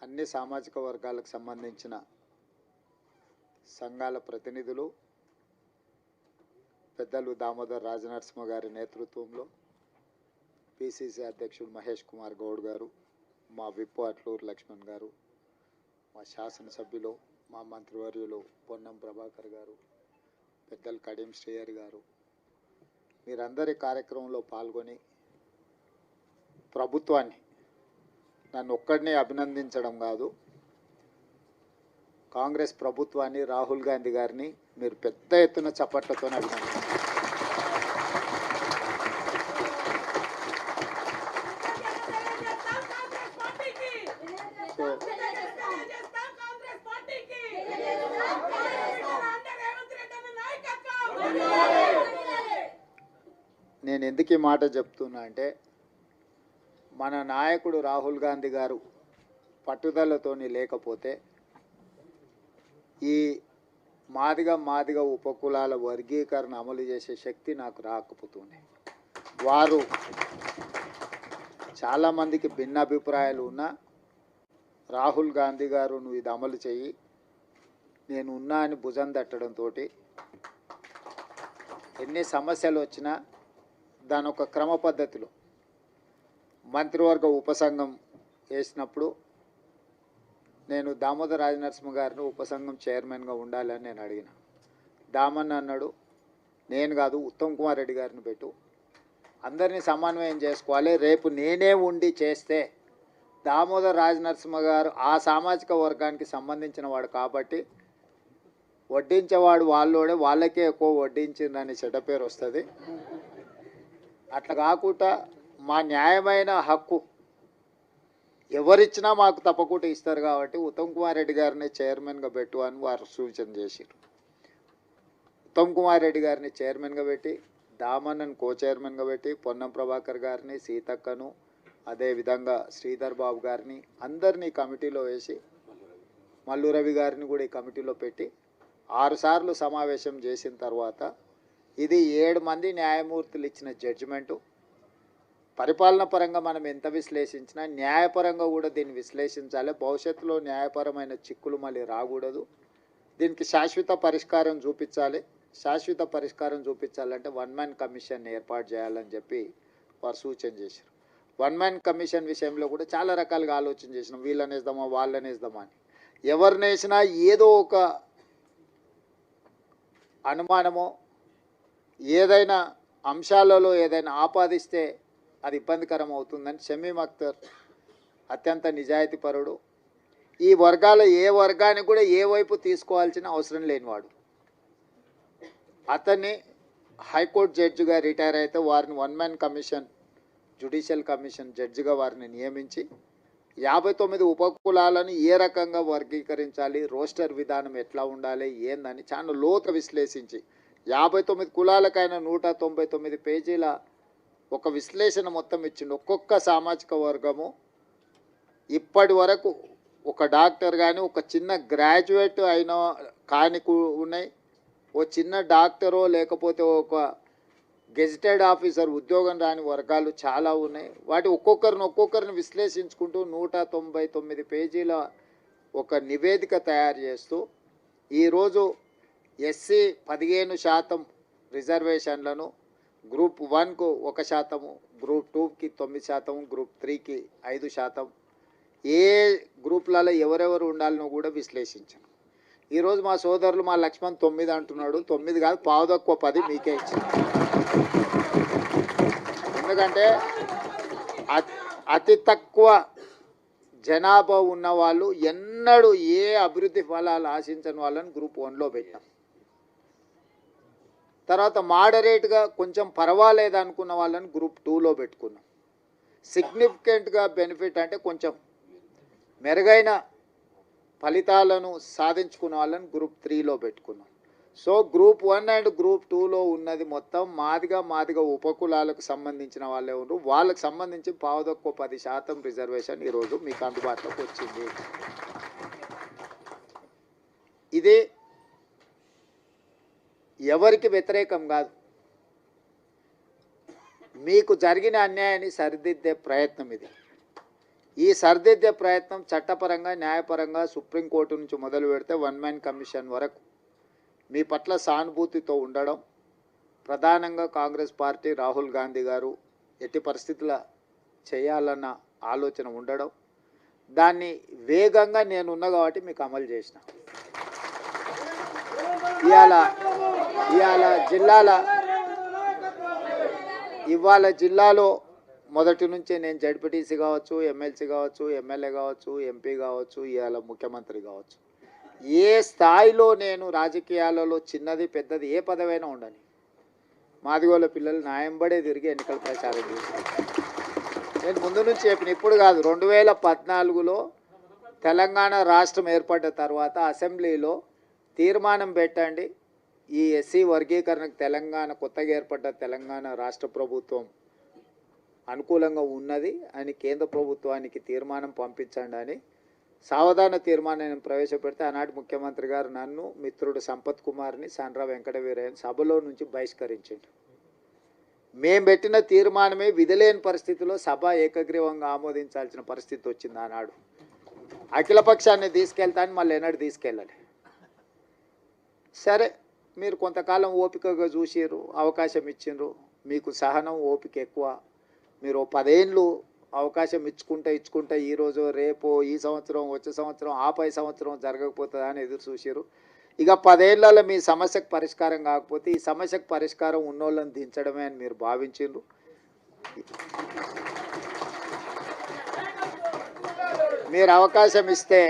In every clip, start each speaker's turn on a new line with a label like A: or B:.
A: అన్ని సామాజిక వర్గాలకు సంబంధించిన సంఘాల ప్రతినిధులు పెద్దలు దామోదర్ రాజనరసింహ గారి నేతృత్వంలో పిసిసి అధ్యక్షుడు మహేష్ కుమార్ గౌడ్ గారు, మా విప్ అట్లూరు లక్ష్మణ్ గారు, మా శాసనసభ్యులు, మా మంత్రివర్యులు పొన్నం ప్రభాకర్ గారు, పెద్దలు కడియం శ్రీహర్ గారు, మీరందరి కార్యక్రమంలో పాల్గొని ప్రభుత్వాన్ని నన్ను ఒక్కడినే అభినందించడం కాదు, కాంగ్రెస్ ప్రభుత్వాన్ని, రాహుల్ గాంధీ గారిని మీరు పెద్ద ఎత్తున చప్పట్లతో అభినందించారు. నేను ఎందుకు ఈ మాట చెప్తున్నా అంటే, మన నాయకుడు రాహుల్ గాంధీ గారు పట్టుదలతోని లేకపోతే ఈ మాదిగ ఉపకులాల వర్గీకరణ అమలు చేసే శక్తి నాకు రాకపోతుంది. వారు చాలామందికి భిన్న అభిప్రాయాలు ఉన్నా రాహుల్ గాంధీ గారు నువ్వు ఇది అమలు చెయ్యి, నేను ఉన్నా అని భుజం తట్టడంతో ఎన్ని సమస్యలు వచ్చినా దాని ఒక క్రమ పద్ధతిలో మంత్రివర్గ ఉపసంఘం వేసినప్పుడు నేను దామోదర్ రాజనరసింహ గారిని ఉపసంఘం చైర్మన్గా ఉండాలని నేను అడిగిన. దామన్న అన్నాడు, నేను కాదు ఉత్తమ్ కుమార్ రెడ్డి గారిని పెట్టు, అందరినీ సమన్వయం చేసుకోవాలి, రేపు నేనే ఉండి చేస్తే దామోదర్ రాజనరసింహ గారు ఆ సామాజిక వర్గానికి సంబంధించిన వాడు కాబట్టి వడ్డించేవాడు వాళ్ళోడే, వాళ్ళకే ఎక్కువ వడ్డించిందని చెడ్డ పేరు వస్తుంది. అట్లా కాకుండా మా న్యాయమైన హక్కు ఎవరిచ్చినా మాకు తప్పకుండా ఇస్తారు కాబట్టి ఉత్తమ్ కుమార్ రెడ్డి గారిని చైర్మన్గా పెట్టు అని వారు సూచన చేశారు. ఉత్తమ్ కుమార్ రెడ్డి గారిని చైర్మన్గా పెట్టి, దామన్నను కో చైర్మన్గా పెట్టి, పొన్నం ప్రభాకర్ గారిని, సీతక్కను, అదేవిధంగా శ్రీధర్ బాబు గారిని అందరినీ కమిటీలో వేసి, మల్లు రవి గారిని కూడా ఈ కమిటీలో పెట్టి 6 సార్లు సమావేశం చేసిన తర్వాత ఇది 7 మంది న్యాయమూర్తులు ఇచ్చిన జడ్జిమెంటు. పరిపాలన పరంగా మనం ఎంత విశ్లేషించినా న్యాయపరంగా కూడా దీన్ని విశ్లేషించాలి. భవిష్యత్తులో న్యాయపరమైన చిక్కులు మళ్ళీ రాకూడదు. దీనికి శాశ్వత పరిష్కారం చూపించాలి. శాశ్వత పరిష్కారం చూపించాలంటే 1 మ్యాన్ కమిషన్ ఏర్పాటు చేయాలని చెప్పి వారు సూచన చేశారు. 1 మ్యాన్ కమిషన్ విషయంలో కూడా చాలా రకాలుగా ఆలోచన చేసినాం, వీళ్ళని వేద్దామా వాళ్ళని వేద్దామా అని. ఎవరిని వేసినా ఏదో ఒక అనుమానమో ఏదైనా అంశాలలో ఏదైనా ఆపాదిస్తే అది ఇబ్బందికరం అవుతుందని షమీమ్ అఖ్తర్ అత్యంత నిజాయితీపరుడు, ఈ వర్గాల ఏ వర్గానికి కూడా ఏ వైపు తీసుకోవాల్సిన అవసరం లేనివాడు. అతన్ని హైకోర్టు జడ్జిగా రిటైర్ అయితే వారిని 1 మ్యాన్ కమిషన్, జ్యుడిషియల్ కమిషన్ జడ్జిగా వారిని నియమించి 59 ఉపకులాలను ఏ రకంగా వర్గీకరించాలి, రోస్టర్ విధానం ఎట్లా ఉండాలి ఏందని చాలా లోతు విశ్లేషించి 59 కులాలకైనా 199 పేజీల ఒక విశ్లేషణ మొత్తం ఇచ్చిండు. ఒక్కొక్క సామాజిక వర్గము ఇప్పటి వరకు ఒక డాక్టర్ కానీ, ఒక చిన్న గ్రాడ్యుయేట్ అయిన కాని ఉన్నాయి, ఓ చిన్న డాక్టరో లేకపోతే ఒక గెజిటెడ్ ఆఫీసర్ ఉద్యోగం రాని వర్గాలు చాలా ఉన్నాయి. వాటి ఒక్కొక్కరిని విశ్లేషించుకుంటూ 199 పేజీల ఒక నివేదిక తయారు చేస్తూ ఈరోజు ఎస్సీ 15% రిజర్వేషన్లను గ్రూప్ 1కు 1%, గ్రూప్ 2కి 9%, గ్రూప్ 3కి 5%, ఏ గ్రూపులలో ఎవరెవరు ఉండాలనో కూడా విశ్లేషించాను. ఈరోజు మా సోదరులు మా లక్ష్మణ్ 9 అంటున్నాడు. 9 కాదు, 10 మీకే ఇచ్చాను. ఎందుకంటే అతి తక్కువ జనాభా ఉన్న వాళ్ళు ఎన్నడూ ఏ అభివృద్ధి ఫలాలు ఆశించని వాళ్ళని గ్రూప్ 1లో పెట్టాం. తర్వాత మోడరేట్గా కొంచెం పర్వాలేదు అనుకున్న వాళ్ళని గ్రూప్ 2లో పెట్టుకున్నాం. సిగ్నిఫికెంట్గా బెనిఫిట్ అంటే కొంచెం మెరుగైన ఫలితాలను సాధించుకున్న వాళ్ళని గ్రూప్ 3లో పెట్టుకున్నాం. సో గ్రూప్ 1 అండ్ గ్రూప్ 2లో ఉన్నది మొత్తం మాదిగ ఉపకులాలకు సంబంధించిన వాళ్ళే ఉన్నారు. వాళ్ళకి సంబంధించి 10% రిజర్వేషన్ ఈరోజు మీకు అందుబాటులోకి వచ్చింది. ఇది ఎవరికి వ్యతిరేకం కాదు, మీకు జరిగిన అన్యాయాన్ని సరిదిద్దే ప్రయత్నం ఇది. ఈ సరిదిద్దే ప్రయత్నం చట్టపరంగా న్యాయపరంగా సుప్రీంకోర్టు నుంచి మొదలు పెడితే వన్ మ్యాన్ కమిషన్ వరకు మీ పట్ల సానుభూతితో ఉండడం, ప్రధానంగా కాంగ్రెస్ పార్టీ రాహుల్ గాంధీ గారు ఎట్టి పరిస్థితుల చేయాలన్న ఆలోచన ఉండడం, దాన్ని వేగంగా నేనున్నా కాబట్టి మీకు అమలు చేసిన. ఇవాళ జిల్లాలో మొదటి నుంచే నేను జడ్పీటీసీ కావచ్చు, ఎమ్మెల్సీ కావచ్చు, ఎమ్మెల్యే కావచ్చు, ఎంపీ కావచ్చు, ఇవాళ ముఖ్యమంత్రి కావచ్చు, ఏ స్థాయిలో నేను రాజకీయాలలో చిన్నది పెద్దది ఏ పదవైనా ఉండని మాదిగోళ్ళ పిల్లలు న్యాయంబడే తిరిగి ఎన్నికల ప్రచారం చేశాను. నేను ముందు నుంచి చెప్పిన, ఇప్పుడు కాదు, 2014లో తెలంగాణ రాష్ట్రం ఏర్పడ్డ తర్వాత అసెంబ్లీలో తీర్మానం పెట్టండి, ఈ ఎస్సీ వర్గీకరణకు తెలంగాణ కొత్తగా ఏర్పడ్డ తెలంగాణ రాష్ట్ర ప్రభుత్వం అనుకూలంగా ఉన్నది అని కేంద్ర ప్రభుత్వానికి తీర్మానం పంపించండి అని సావధాన తీర్మానాన్ని ప్రవేశపెడితే ఆనాటి ముఖ్యమంత్రి గారు నన్ను, మిత్రుడు సంపత్ కుమార్ని, సండ్ర వెంకటవీరయ్యని సభలో నుంచి బహిష్కరించిండు. మేము పెట్టిన తీర్మానమే విధిలేని పరిస్థితిలో సభ ఏకగ్రీవంగా ఆమోదించాల్సిన పరిస్థితి వచ్చింది. ఆనాడు అఖిలపక్షాన్ని తీసుకెళ్తాను, మళ్ళీ ఎన్నడూ తీసుకెళ్ళాలి. సరే, మీరు కొంతకాలం ఓపికగా చూసిర్రు, అవకాశం ఇచ్చిండ్రు, మీకు సహనం ఓపిక ఎక్కువ, మీరు 10 ఏళ్ళు అవకాశం ఇచ్చుకుంటా ఈరోజు రేపు ఈ సంవత్సరం వచ్చే సంవత్సరం ఆపై సంవత్సరం జరగకపోతుందా అని ఎదురు చూసిర్రు. ఇక 10 ఏళ్లలో మీ సమస్యకు పరిష్కారం కాకపోతే ఈ సమస్యకు పరిష్కారం ఉన్నోళ్ళని దించడమే అని మీరు భావించిండ్రు. మీరు అవకాశం ఇస్తే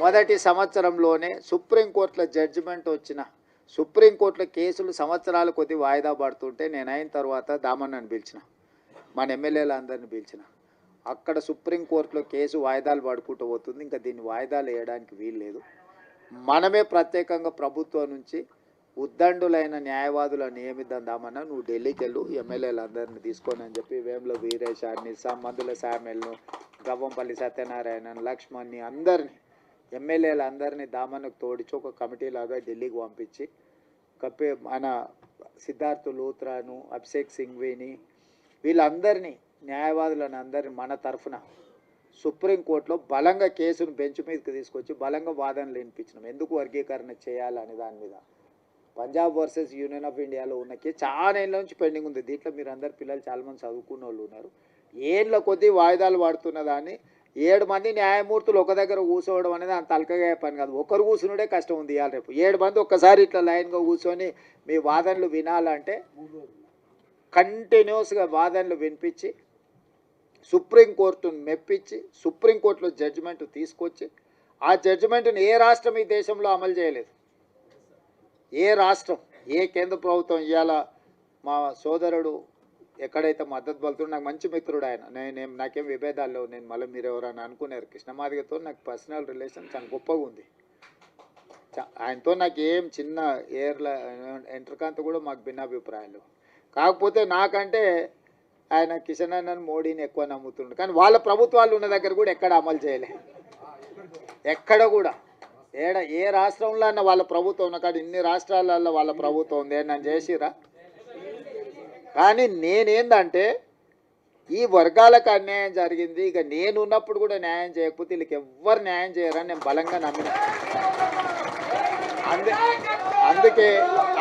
A: మొదటి సంవత్సరంలోనే సుప్రీంకోర్టులో జడ్జిమెంట్ వచ్చిన, సుప్రీంకోర్టులో కేసులు సంవత్సరాల కొద్ది వాయిదా పడుతుంటే నేను అయిన తర్వాత దామన్నని పిలిచిన, మన ఎమ్మెల్యేలు అందరిని పిలిచిన, అక్కడ సుప్రీంకోర్టులో కేసు వాయిదాలు పడుకుంటూ పోతుంది, ఇంకా దీన్ని వాయిదాలు వేయడానికి వీలు లేదు, మనమే ప్రత్యేకంగా ప్రభుత్వం నుంచి ఉద్దండులైన న్యాయవాదులను నియమిద్దామన్నా, నువ్వు ఢిల్లీకి వెళ్ళు, ఎమ్మెల్యేలు అందరిని తీసుకొని అని చెప్పి వేముల వీరేశాన్ని, మందుల శామ్యుల్ను, గవ్వంపల్లి సత్యనారాయణన్, లక్ష్మణ్ని అందరినీ ఎమ్మెల్యేలు అందరినీ దామన్నకు తోడిచి ఒక కమిటీ లాగా ఢిల్లీకి పంపించి మన సిద్ధార్థ్ లూత్రాను, అభిషేక్ సింఘ్వీని, వీళ్ళందరినీ న్యాయవాదులను అందరినీ మన తరఫున సుప్రీంకోర్టులో బలంగా కేసును బెంచ్ మీదకి తీసుకొచ్చి బలంగా వాదనలు వినిపించినాం. ఎందుకు వర్గీకరణ చేయాలని దాని మీద పంజాబ్ వర్సెస్ యూనియన్ ఆఫ్ ఇండియాలో ఉన్న కేసు చాలా ఏళ్ళ నుంచి పెండింగ్ ఉంది. దీంట్లో మీరు అందరు పిల్లలు చాలామంది చదువుకున్న వాళ్ళు ఉన్నారు. ఏళ్ళ కొద్దీ వాయిదాలు పడుతున్న దాన్ని 7 మంది న్యాయమూర్తులు ఒక దగ్గర కూర్చోవడం అనేది అంత అల్కగా పని కాదు. ఒకరు కూర్చునుడే కష్టం ఉంది. ఇవాళ రేపు 7 మంది ఒక్కసారి ఇట్లా లైన్గా కూర్చొని మీ వాదనలు వినాలంటే కంటిన్యూస్గా వాదనలు వినిపించి సుప్రీంకోర్టును మెప్పించి సుప్రీంకోర్టులో జడ్జిమెంట్ తీసుకొచ్చి ఆ జడ్జిమెంట్ని ఏ రాష్ట్రం ఈ దేశంలో అమలు చేయలేదు. ఏ రాష్ట్రం, ఏ కేంద్ర ప్రభుత్వం. ఇవాళ మా సోదరుడు ఎక్కడైతే మద్దతు పలుతుండో, నాకు మంచి మిత్రుడు ఆయన, నాకేం విభేదాలు లేవు. నేను మళ్ళీ మీరు ఎవరైనా అనుకున్నారు, కృష్ణమాదిగతో నాకు పర్సనల్ రిలేషన్ చాలా గొప్పగా ఉంది. ఆయనతో నాకు ఏం చిన్న ఎంట్రకాంత కూడా మాకు భిన్నాభిప్రాయాలు. కాకపోతే నాకంటే ఆయన కిషన్ అన్నను, మోడీని ఎక్కువ నమ్ముతుండు. కానీ వాళ్ళ ప్రభుత్వాలు ఉన్న దగ్గర కూడా ఎక్కడ అమలు చేయలే, ఎక్కడ కూడా ఏ రాష్ట్రంలో అన్న వాళ్ళ ప్రభుత్వం ఉన్న కాదు. ఇన్ని రాష్ట్రాలలో వాళ్ళ ప్రభుత్వం ఉంది, నన్ను చేసిరా. కానీ నేనేందంటే ఈ వర్గాలకు అన్యాయం జరిగింది, ఇక నేను ఉన్నప్పుడు కూడా న్యాయం చేయకపోతే వీళ్ళకి ఎవ్వరు న్యాయం చేయరని నేను బలంగా నమ్మిన.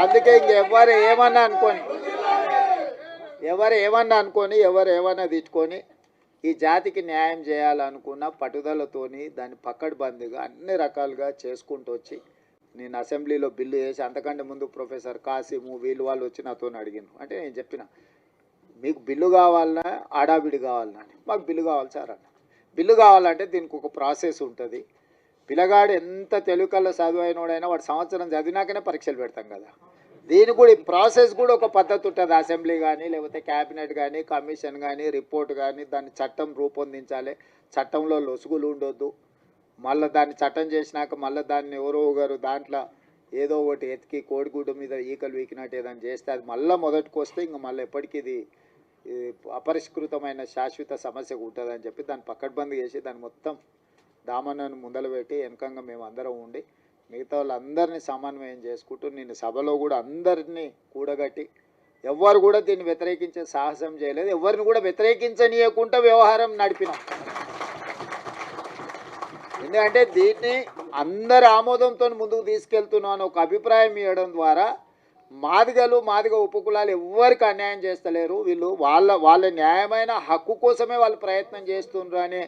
A: అందుకే ఇంక ఎవరు ఏమన్నా అనుకొని ఎవరు ఏమన్నా తిట్టుకొని ఈ జాతికి న్యాయం చేయాలనుకున్న పట్టుదలతోని దాన్ని పక్కడబందిగా అన్ని రకాలుగా చేసుకుంటూ వచ్చి నేను అసెంబ్లీలో బిల్లు వేసి, అంతకంటే ముందు ప్రొఫెసర్ కాసిము వాళ్ళు వచ్చి నాతో అడిగాను. అంటే నేను చెప్పిన, మీకు బిల్లు కావాలన్నా ఆడాబిడి కావాలన్నా అని. మాకు బిల్లు కావాలి సార్ అన్న. బిల్లు కావాలంటే దీనికి ఒక ప్రాసెస్ ఉంటుంది. పిల్లగాడు ఎంత తెలుగుకల్లో చదువైనోడైనా వాడు సంవత్సరం చదివినాకనే పరీక్షలు పెడతాం కదా. దీనికి కూడా ఈ ప్రాసెస్ కూడా ఒక పద్ధతి ఉంటుంది. అసెంబ్లీ కానీ లేకపోతే క్యాబినెట్ కానీ కమిషన్ కానీ రిపోర్ట్ కానీ దాన్ని చట్టం రూపొందించాలి. చట్టంలో లొసుగులు ఉండొద్దు. మళ్ళీ దాన్ని చట్టం చేసినాక మళ్ళీ దాన్ని ఎవరో ఒకరు దాంట్లో ఏదో ఒకటి ఎతికి కోడిగుడ్డు మీద ఈకలు వీకినట్టు ఏదైనా చేస్తే అది మళ్ళీ మొదటికి వస్తే ఇంక మళ్ళీ ఎప్పటికీ ఇది అపరిష్కృతమైన శాశ్వత సమస్యగా ఉంటుందని చెప్పి దాన్ని పక్కడ్బందీ చేసి దాన్ని మొత్తం దామన్నను ముందలు పెట్టి వెనకంగా మేము అందరం ఉండి మిగతా వాళ్ళందరినీ సమన్వయం చేసుకుంటూ నేను సభలో కూడా అందరినీ కూడగట్టి ఎవ్వరు కూడా దీన్ని వ్యతిరేకించే సాహసం చేయలేదు. ఎవరిని కూడా వ్యతిరేకించనీయకుండా వ్యవహారం నడిపినాం. ఎందుకంటే దీన్ని అందరి ఆమోదంతో ముందుకు తీసుకెళ్తున్నాను ఒక అభిప్రాయం ఇవ్వడం ద్వారా మాదిగ ఉపకులాలు ఎవ్వరికి అన్యాయం చేస్తలేరు, వీళ్ళు వాళ్ళ న్యాయమైన హక్కు కోసమే వాళ్ళు ప్రయత్నం చేస్తున్నారు అనే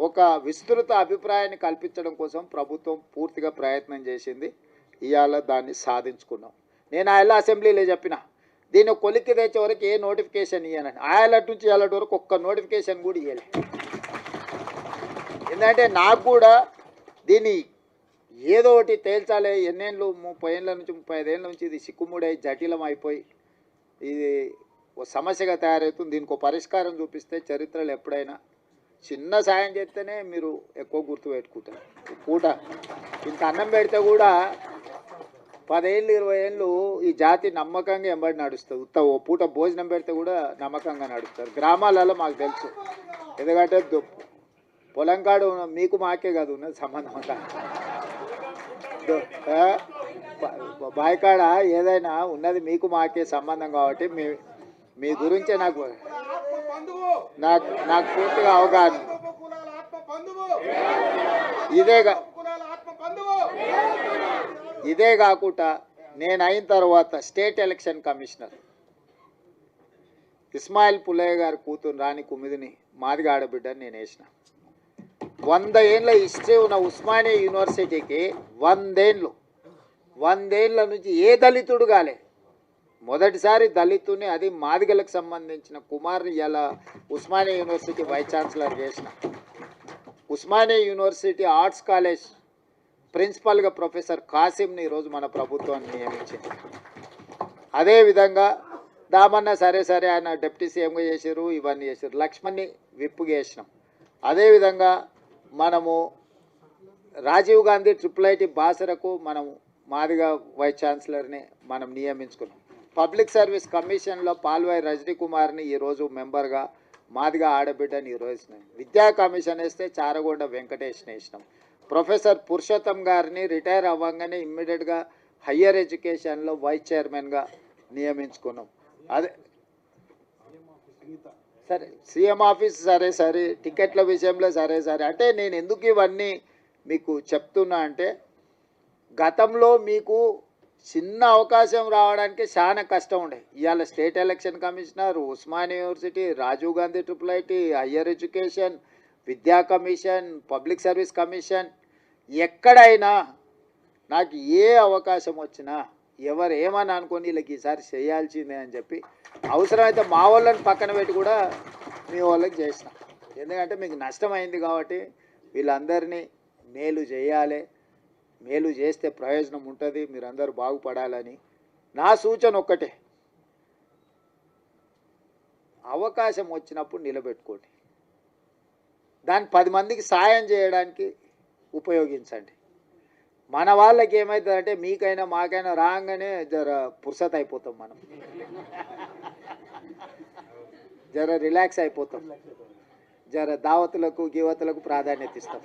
A: ఒక విస్తృత అభిప్రాయాన్ని కల్పించడం కోసం ప్రభుత్వం పూర్తిగా ప్రయత్నం చేసింది. ఇవాళ దాన్ని సాధించుకున్నాం. నేను ఆయన అసెంబ్లీలో చెప్పిన దీన్ని కొలిక్కి తెచ్చే వరకు ఏ నోటిఫికేషన్ ఇవ్వనని, ఆయలటి నుంచి ఇవాళటి వరకు ఒక్క నోటిఫికేషన్ కూడా ఇవ్వలే. ఎందుకంటే నాకు కూడా దీన్ని ఏదో ఒకటి తేల్చాలి. ఎన్నేళ్ళు 30 ఏళ్ళ నుంచి 35 ఏళ్ళ నుంచి ఇది సిక్కుముడై జటిలం అయిపోయి ఇది ఓ సమస్యగా తయారవుతుంది. దీనికి ఒక పరిష్కారం చూపిస్తే చరిత్రలో ఎప్పుడైనా చిన్న సాయం చేస్తేనే మీరు ఎక్కువ గుర్తుపెట్టుకుంటారు. పూట ఇంత అన్నం పెడితే కూడా 10 ఏళ్ళు 20 ఏళ్ళు ఈ జాతి నమ్మకంగా ఎంబడి నడుస్తుంది. ఓ పూట భోజనం పెడితే కూడా నమ్మకంగా నడుస్తారు. గ్రామాలలో మాకు తెలుసు. ఎందుకంటే పొలం కాడు మీకు మాకే కాదు ఉన్నది సంబంధం అంతా. బాయికాడ ఏదైనా ఉన్నది మీకు మాకే సంబంధం కాబట్టి మీ గురించే నాకు పూర్తిగా అవగాహన. ఇదే కాకుండా నేను అయిన తర్వాత state election commissioner Ismail Pullaiah గారి కూతురు రాణి కుమిదిని మాదిగ ఆడబిడ్డని నేను వేసిన. 100 ఏళ్ళ హిస్టరీ ఉన్న ఉస్మానియా యూనివర్సిటీకి 100 ఏళ్ళ నుంచి ఏ దళితుడు కాలే. మొదటిసారి దళితుని, అది మాదిగలకు సంబంధించిన కుమార్ని ఇలా ఉస్మానియా యూనివర్సిటీ వైస్ ఛాన్సలర్ చేసిన. ఉస్మానియా యూనివర్సిటీ ఆర్ట్స్ కాలేజ్ ప్రిన్సిపల్గా ప్రొఫెసర్ కాసిమ్ని ఈరోజు మన ప్రభుత్వాన్ని నియమించింది. అదేవిధంగా దామన్న సరే ఆయన డిప్యూటీ సీఎంగా చేశారు, ఇవన్నీ చేశారు. లక్ష్మణ్ని విప్పుగా చేసినాం. అదేవిధంగా మనము రాజీవ్ గాంధీ IIIT బాసరకు మనం మాదిగా వైస్ ఛాన్సలర్ని మనం నియమించుకున్నాం. పబ్లిక్ సర్వీస్ కమిషన్లో పాల్వాయి రజనీ కుమార్ని ఈరోజు మెంబర్గా మాదిగా ఆడబిడ్డని ఈరోజు విద్యా కమిషన్ వేస్తే చారగొండ వెంకటేష్ని వేసినాం. ప్రొఫెసర్ పురుషోత్తం గారిని రిటైర్ అవ్వగానే ఇమ్మీడియట్గా హయ్యర్ ఎడ్యుకేషన్లో వైస్ చైర్మన్గా నియమించుకున్నాం. అదే సరే సీఎం ఆఫీస్ సరే టికెట్ల విషయంలో సరే అంటే నేను ఎందుకు ఇవన్నీ మీకు చెప్తున్నా అంటే గతంలో మీకు చిన్న అవకాశం రావడానికి చాలా కష్టం ఉండే. ఇవాళ state election commissioner, Osmania university, Rajiv Gandhi IIIT, higher education, విద్యా కమిషన్, పబ్లిక్ సర్వీస్ కమిషన్, ఎక్కడైనా నాకు ఏ అవకాశం వచ్చినా ఎవరు ఏమని అనుకొని వీళ్ళకి ఈసారి చేయాల్సిందే అని చెప్పి అవసరమైతే మా వాళ్ళని పక్కన పెట్టి కూడా మీ వాళ్ళకి చేసిన. ఎందుకంటే మీకు నష్టమైంది కాబట్టి వీళ్ళందరినీ మేలు చేయాలి, మేలు చేస్తే ప్రయోజనం ఉంటుంది, మీరందరూ బాగుపడాలని నా సూచన ఒక్కటే, అవకాశం వచ్చినప్పుడు నిలబెట్టుకోండి, దాన్ని 10 మందికి సాయం చేయడానికి ఉపయోగించండి. మన వాళ్ళకి ఏమవుతుందంటే మీకైనా మాకైనా రాగానే జర పుర్సత్ అయిపోతాం, మనం జర రిలాక్స్ అయిపోతాం, జర దావతులకు గివతులకు ప్రాధాన్యత ఇస్తాం.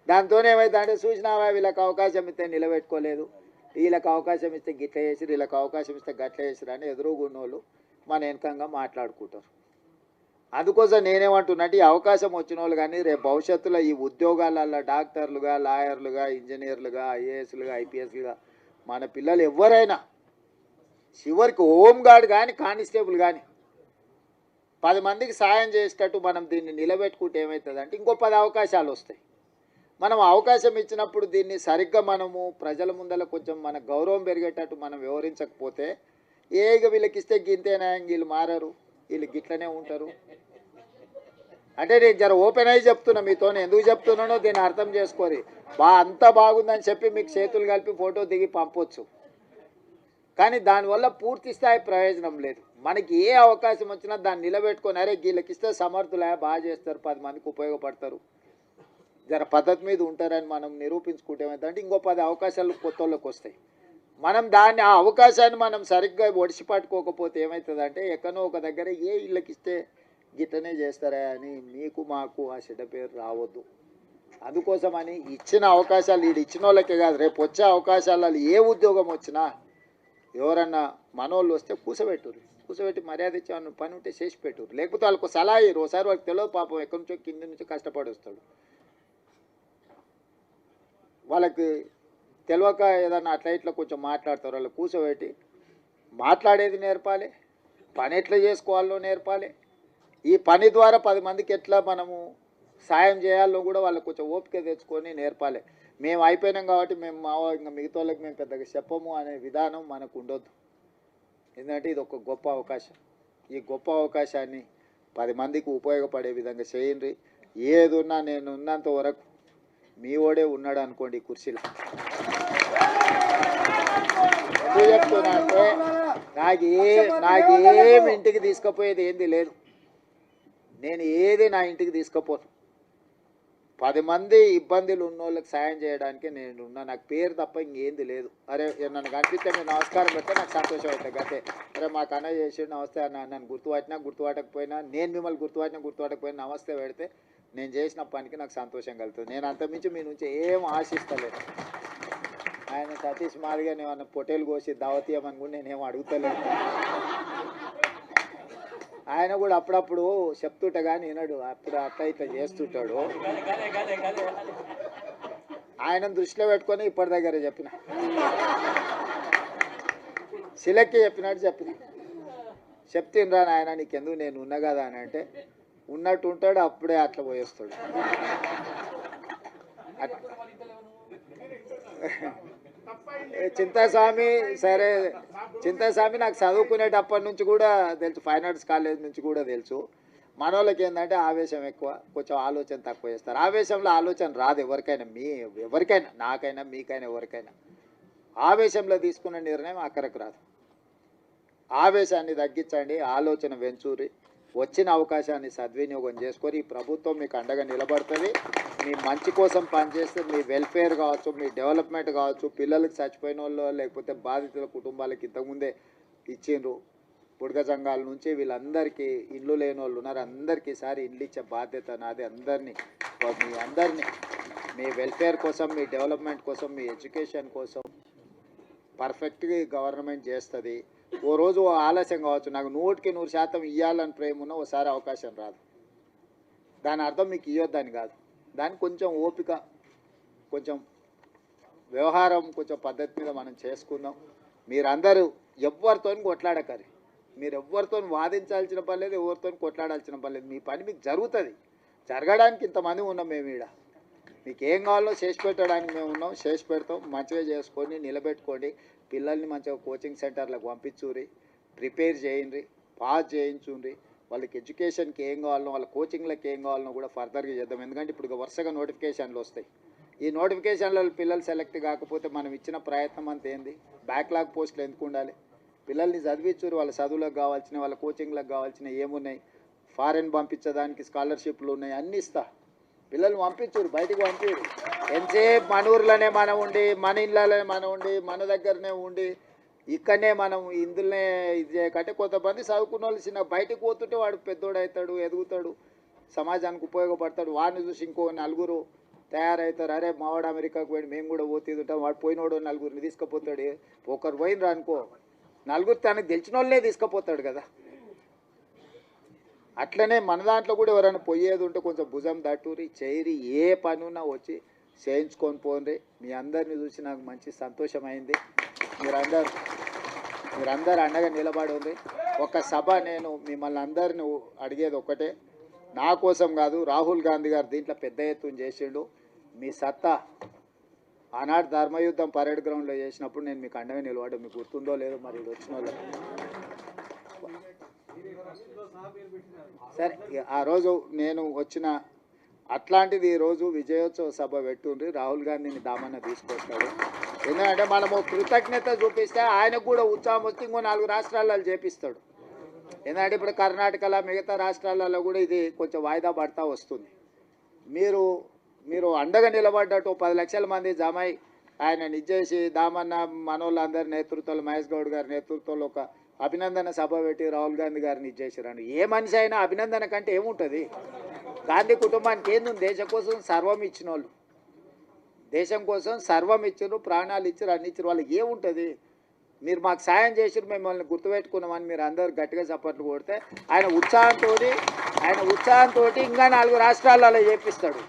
A: దాంతో ఏమవుతుందంటే చూసినావా వీళ్ళకి అవకాశం ఇస్తే నిలబెట్టుకోలేదు, వీళ్ళకి అవకాశం ఇస్తే గిట్ల చేసిరు, వీళ్ళకి అవకాశం ఇస్తే గట్ల చేసిరు అని ఎదురుగున్నోళ్ళు మన వెనకంగా మాట్లాడుకుంటారు. అందుకోసం నేనేమంటున్నట్టు ఈ అవకాశం వచ్చిన వాళ్ళు కానీ రేపు భవిష్యత్తులో ఈ ఉద్యోగాలలో డాక్టర్లుగా, లాయర్లుగా, ఇంజనీర్లుగా, IASలుగా, IPSలుగా మన పిల్లలు ఎవరైనా చివరికి హోంగార్డ్ కానీ కానిస్టేబుల్ కానీ 10 మందికి సాయం చేసేటట్టు మనం దీన్ని నిలబెట్టుకుంటే ఏమవుతుందంటే ఇంకో 10 అవకాశాలు వస్తాయి. మనం అవకాశం ఇచ్చినప్పుడు దీన్ని సరిగ్గా మనము ప్రజల ముందర కొంచెం మన గౌరవం పెరిగేటట్టు మనం వివరించకపోతే వీళ్ళకి ఇస్తే గింతేనా, వీళ్ళు మారరు, వీళ్ళు గిట్లనే ఉంటారు అంటే నేను జర ఓపెన్ అయ్యి చెప్తున్నా మీతో. ఎందుకు చెప్తున్నానో దీన్ని అర్థం చేసుకోరి. అంతా బాగుందని చెప్పి మీకు చేతులు కలిపి ఫోటో దిగి పంపొచ్చు, కానీ దానివల్ల పూర్తి స్థాయి ప్రయోజనం లేదు. మనకి ఏ అవకాశం వచ్చినా దాన్ని నిలబెట్టుకొని అరే వీళ్ళకి ఇస్తే సమర్థులే, బాగా చేస్తారు, 10 మందికి ఉపయోగపడతారు, జర పద్ధతి మీద ఉంటారని మనం నిరూపించుకుంటే ఏమైందంటే ఇంకో 10 అవకాశాలు కొత్త వాళ్ళకి వస్తాయి. మనం ఆ అవకాశాన్ని మనం సరిగ్గా ఒడిసిపట్టుకోకపోతే ఏమవుతుందంటే ఎక్కడో ఒక దగ్గర వీళ్ళకి ఇస్తే గిట్టనే చేస్తారా అని మీకు మాకు ఆ చెడ్డ పేరు రావద్దు. అందుకోసమని ఇచ్చిన అవకాశాలు ఇచ్చిన వాళ్ళకే కాదు, రేపు వచ్చే అవకాశాలలో ఏ ఉద్యోగం వచ్చినా ఎవరన్నా మనోళ్ళు వస్తే కూర్చోబెట్టి మర్యాద ఇచ్చి పని ఉంటే చేసి పెట్టురు, లేకపోతే వాళ్ళకు సలహా ఇయ్యరు. ఒకసారి వాళ్ళకి తెలియదు పాపం, ఎక్కడి నుంచో కింది నుంచి కష్టపడి వస్తాడు. వాళ్ళకి తెలియక ఏదన్నా అట్లా ఇట్లా కొంచెం మాట్లాడతారు, వాళ్ళు కూర్చోబెట్టి మాట్లాడేది నేర్పాలి, పని ఎట్లా చేసుకోవాలో నేర్పాలి, ఈ పని ద్వారా 10 మందికి ఎట్లా మనము సాయం చేయాలో కూడా వాళ్ళకి కొంచెం ఓపిక తెచ్చుకొని నేర్పాలి. మేము అయిపోయినాం కాబట్టి మేము ఇంకా మిగతా వాళ్ళకి మేము పెద్దగా చెప్పము అనే విధానం మనకు ఉండొద్దు. ఎందుకంటే ఇది ఒక గొప్ప అవకాశం. ఈ గొప్ప అవకాశాన్ని 10 మందికి ఉపయోగపడే విధంగా చేయండి. ఏది ఉన్నా నేను ఉన్నంత వరకు మీ ఓడే ఉన్నాడు అనుకోండి కుర్చీలో. ఎందుకు చెప్తున్నా అంటే నాకేమి ఇంటికి తీసుకుపోయేది ఏంది లేదు. నేను ఏది నా ఇంటికి తీసుకుపోను. 10 మంది ఇబ్బందులు ఉన్న వాళ్ళకి సాయం చేయడానికి నేను ఉన్నా. నాకు పేరు తప్ప ఇంకేంది లేదు. అరే నన్ను కనిపిస్తే మీరు నమస్కారం పెడితే నాకు సంతోషం అవుతుంది అంతే. అరే మాకు అన్న చేసి నమస్తే అన్న, నన్ను గుర్తుపట్టకపోయినా నేను మిమ్మల్ని గుర్తుపట్టకపోయినా నమస్తే పెడితే నేను చేసిన పనికి నాకు సంతోషం కలుగుతుంది. నేను అంతమించి మీ నుంచి ఏం ఆశిస్తలేదు. ఆయన సతీష్ మాదిగానే ఏమన్నా పొట్టేలు కోసి దావతీయమని కూడా నేనేం అడుగుతలేదు. ఆయన కూడా అప్పుడప్పుడు చెప్తుంటా కానీ వినడు, అప్పుడు అట్లా ఇట్లా చేస్తుంటాడు. ఆయన దృష్టిలో పెట్టుకొని ఇప్పటి దగ్గర చెప్పిన, శిలక్కి చెప్పినట్టు చెప్తినరా నాయన నీకెందుకు నేను ఉన్నా కదా అని అంటే ఉన్నట్టు ఉంటాడు, అప్పుడే అట్లా పోయేస్తాడు. చింతాస్వామి సరే, చింతాస్వామి నాకు చదువుకునేటప్పటి నుంచి కూడా తెలుసు, ఫైన్ ఆర్ట్స్ కాలేజ్ నుంచి కూడా తెలుసు. మన వాళ్ళకి ఏంటంటే ఆవేశం ఎక్కువ, కొంచెం ఆలోచన తక్కువ చేస్తారు. ఆవేశంలో ఆలోచన రాదు ఎవరికైనా, ఎవరికైనా, నాకైనా మీకైనా ఎవరికైనా. ఆవేశంలో తీసుకున్న నిర్ణయం అక్కడికి రాదు. ఆవేశాన్ని తగ్గించండి, ఆలోచన వెంచూరి, వచ్చిన అవకాశాన్ని సద్వినియోగం చేసుకొని ఈ ప్రభుత్వం మీకు అండగా నిలబడుతుంది. మీ మంచి కోసం పనిచేస్తే మీ వెల్ఫేర్ కావచ్చు, మీ డెవలప్మెంట్ కావచ్చు, పిల్లలకి చచ్చిపోయిన వాళ్ళు లేకపోతే బాధితుల కుటుంబాలకి ఇంతకుముందే ఇచ్చిండ్రు బుడగ సంఘాల నుంచి వీళ్ళందరికీ ఇల్లు లేని వాళ్ళు ఉన్నారు. అందరికీ ఈసారి ఇల్లు ఇచ్చే బాధ్యత నాది. మీ అందరినీ మీ వెల్ఫేర్ కోసం, మీ డెవలప్మెంట్ కోసం, మీ ఎడ్యుకేషన్ కోసం పర్ఫెక్ట్గా గవర్నమెంట్ చేస్తుంది. ఓ రోజు ఆలస్యం కావచ్చు, నాకు 100% ఇవ్వాలని ప్రేమ ఉన్న ఓసారి అవకాశం రాదు. దాని అర్థం మీకు ఇవ్వద్దని కాదు, దానికి కొంచెం ఓపిక, కొంచెం వ్యవహారం, కొంచెం పద్ధతి మీద మనం చేసుకుందాం. మీరందరూ ఎవరితో కొట్లాడకరి, మీరు ఎవరితో వాదించాల్సిన పని లేదు, ఎవరితో కొట్లాడాల్సిన పని లేదు. మీ పని మీకు జరుగుతుంది. జరగడానికి ఇంతమంది ఉన్నాం మేము ఈడ. మీకు ఏం కావాలో చేసి పెట్టడానికి మేము ఉన్నాం, చేసి పెడతాం. మంచిగా చేసుకొని నిలబెట్టుకోండి. పిల్లల్ని మంచిగా కోచింగ్ సెంటర్లకు పంపించుర్రి, ప్రిపేర్ చేయండి, పాస్ చేయించుండ్రి. వాళ్ళకి ఎడ్యుకేషన్కి ఏం కావాలనో, వాళ్ళ కోచింగ్లకు ఏం కావాలనో కూడా ఫర్దర్గా చేద్దాం. ఎందుకంటే ఇప్పుడు వరుసగా నోటిఫికేషన్లు వస్తాయి. ఈ నోటిఫికేషన్లో పిల్లలు సెలెక్ట్ కాకపోతే మనం ఇచ్చిన ప్రయత్నం అంత ఏంది? బ్యాక్లాగ్ పోస్టులు ఎందుకు ఉండాలి? పిల్లల్ని చదివించురు, వాళ్ళ చదువులకు కావాల్సిన, వాళ్ళ కోచింగ్లకు కావాల్సిన ఏమున్నాయి, ఫారెన్ పంపించడానికి స్కాలర్షిప్లు ఉన్నాయి, అన్నీ ఇస్తా. పిల్లల్ని పంపించురు, బయటికి పంపించరు. ఎంతసేపు మన ఊర్లోనే మనం ఉండి, మన ఇళ్ళలోనే మనం ఉండి, మన దగ్గరనే ఉండి, ఇక్కడనే మనం ఇందులోనే ఇది చేయకంటే కొంతమంది చదువుకున్న వాళ్ళు చిన్న బయటకు పోతుంటే వాడు పెద్దోడు అవుతాడు, ఎదుగుతాడు, సమాజానికి ఉపయోగపడతాడు. వాడిని చూసి ఇంకో 4 తయారవుతారు. అరే మావాడు అమెరికాకు పోయి మేము కూడా పోతుంటాం, వాడు పోయినోడు 4 తీసుకుపోతాడు. ఒకరు పోయినరా అనుకో, 4 తనకు తెలిసిన వాళ్ళే తీసుకుపోతాడు కదా. అట్లనే మన దాంట్లో కూడా ఎవరైనా పోయేది ఉంటే కొంచెం భుజం దట్టూరి చేయరి, ఏ పని ఉన్నా వచ్చి చేయించుకొని పోండి. మీ అందరిని చూసి నాకు మంచి సంతోషమైంది. మీరందరూ అండగా నిలబడి ఉంది. ఒక సభ నేను మిమ్మల్ని అందరిని అడిగేది ఒక్కటే, నా కోసం కాదు, రాహుల్ గాంధీ గారు దీంట్లో పెద్ద ఎత్తున చేసిండు. మీ సత్తా ఆనాడు ధర్మయుద్ధం పరేడ్ గ్రౌండ్లో చేసినప్పుడు నేను మీకు అండగా నిలబడ్డా. మీకు గుర్తుందో లేదో మరి ఇది వచ్చిన వాళ్ళకి. సరే, ఆ రోజు నేను వచ్చిన అట్లాంటిది ఈరోజు విజయోత్సవ సభ పెట్టుండ్రి. రాహుల్ గాంధీని దామన్న తీసుకొస్తాడు. ఎందుకంటే మనము కృతజ్ఞత చూపిస్తే ఆయనకు కూడా ఉత్సాహం వస్తే ఇంకో 4 రాష్ట్రాలలో చేపిస్తాడు. ఎందుకంటే ఇప్పుడు కర్ణాటకలో, మిగతా రాష్ట్రాలలో కూడా ఇది కొంచెం వాయిదా పడతా వస్తుంది. మీరు అండగా నిలబడ్డట్టు 10 లక్షల మంది జమై ఆయన నిజేసి దామన్న మనోళ్ళందరి నేతృత్వంలో, మహేష్ గౌడ్ గారి నేతృత్వంలో ఒక అభినందన సభ పెట్టి రాహుల్ గాంధీ గారిని ఇచ్చేసారు. ఏ మనిషి అయినా అభినందన కంటే ఏముంటుంది? గాంధీ కుటుంబానికి ఏంది? దేశం కోసం సర్వం ఇచ్చిన వాళ్ళు, దేశం కోసం సర్వం ఇచ్చారు, ప్రాణాలు ఇచ్చారు, అన్ని ఇచ్చారు. వాళ్ళకి ఏముంటుంది? మీరు మాకు సాయం చేసారు, మిమ్మల్ని గుర్తుపెట్టుకున్నామని మీరు అందరు గట్టిగా చప్పట్లు కొడితే ఆయన ఉత్సాహంతో ఇంకా 4 రాష్ట్రాలలో చేపిస్తాడు.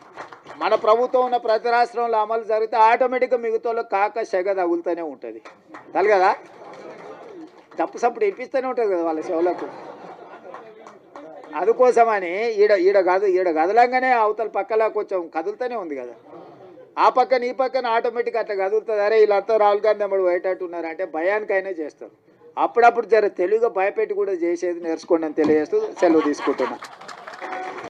A: మన ప్రభుత్వం ఉన్న ప్రతి రాష్ట్రంలో అమలు జరిగితే ఆటోమేటిక్గా మిగతా కాక సెగ తగులుతూనే ఉంటుంది తలగదా తప్పు సప్పుడు ఇప్పిస్తూనే ఉంటుంది కదా వాళ్ళ చెవులకు. అందుకోసమని ఈడ కదలంగానే అవతల పక్కలా కొంచెం కదులుతూనే ఉంది కదా, ఆ పక్కన ఈ పక్కన ఆటోమేటిక్ అట్లా కదులుతుంది. అరే వీళ్ళంతా రాహుల్ గాంధీ అమ్మడు పోయేటట్టు ఉన్నారంటే భయానికైనా చేస్తారు. అప్పుడప్పుడు జర తెలుగుగా భయపెట్టి కూడా చేసేది నేర్చుకోండి అని తెలియజేస్తూ సెలవు తీసుకుంటున్నా.